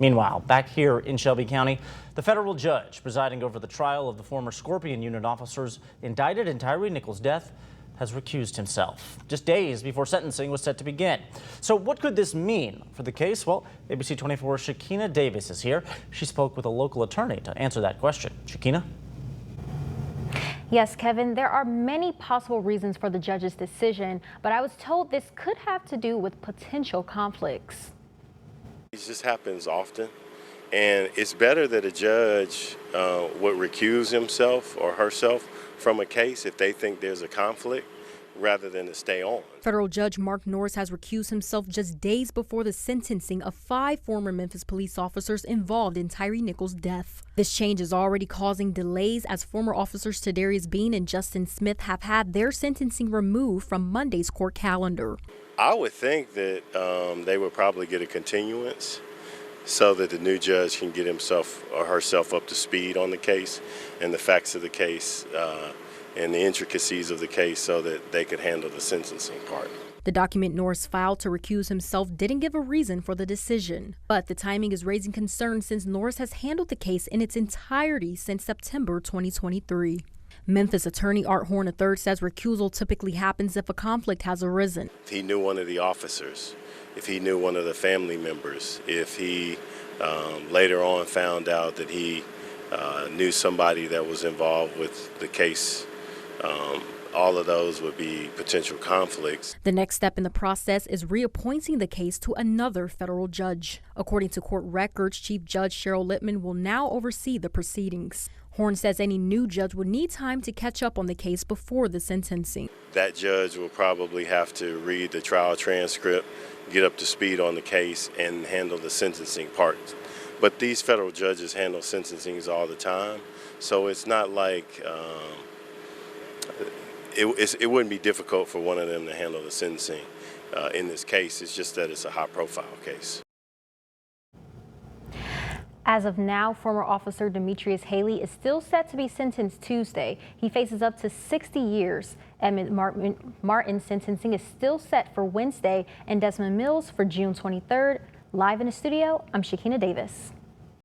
Meanwhile, back here in Shelby County, the federal judge presiding over the trial of the former Scorpion unit officers indicted in Tyre Nichols' death has recused himself just days before sentencing was set to begin. So what could this mean for the case? Well, ABC 24's Shekinah Davis is here. She spoke with a local attorney to answer that question. Shekinah? Yes, Kevin, there are many possible reasons for the judge's decision, but I was told this could have to do with potential conflicts. It just happens often, and it's better that a judge would recuse himself or herself from a case if they think there's a conflict rather than to stay on. Federal Judge Mark Norris has recused himself just days before the sentencing of 5 former Memphis police officers involved in Tyre Nichols' death. This change is already causing delays as former officers Tadarius Bean and Justin Smith have had their sentencing removed from Monday's court calendar. I would think that they would probably get a continuance so that the new judge can get himself or herself up to speed on the case and the facts of the case and the intricacies of the case so that they could handle the sentencing part. The document Norris filed to recuse himself didn't give a reason for the decision, but the timing is raising concern since Norris has handled the case in its entirety since September 2023. Memphis attorney Art Horn III says recusal typically happens if a conflict has arisen. If he knew one of the officers, if he knew one of the family members, if he later on found out that he knew somebody that was involved with the case, all of those would be potential conflicts. The next step in the process is reappointing the case to another federal judge. According to court records, Chief Judge Cheryl Littman will now oversee the proceedings. Horn says any new judge would need time to catch up on the case before the sentencing. That judge will probably have to read the trial transcript, get up to speed on the case, and handle the sentencing part. But these federal judges handle sentencings all the time, so it's not like it wouldn't be difficult for one of them to handle the sentencing in this case. It's just that it's a high-profile case. As of now, former officer Demetrius Haley is still set to be sentenced Tuesday. He faces up to 60 years. Emmett Martin's sentencing is still set for Wednesday, and Desmond Mills for June 23rd. Live in the studio, I'm Shekinah Davis.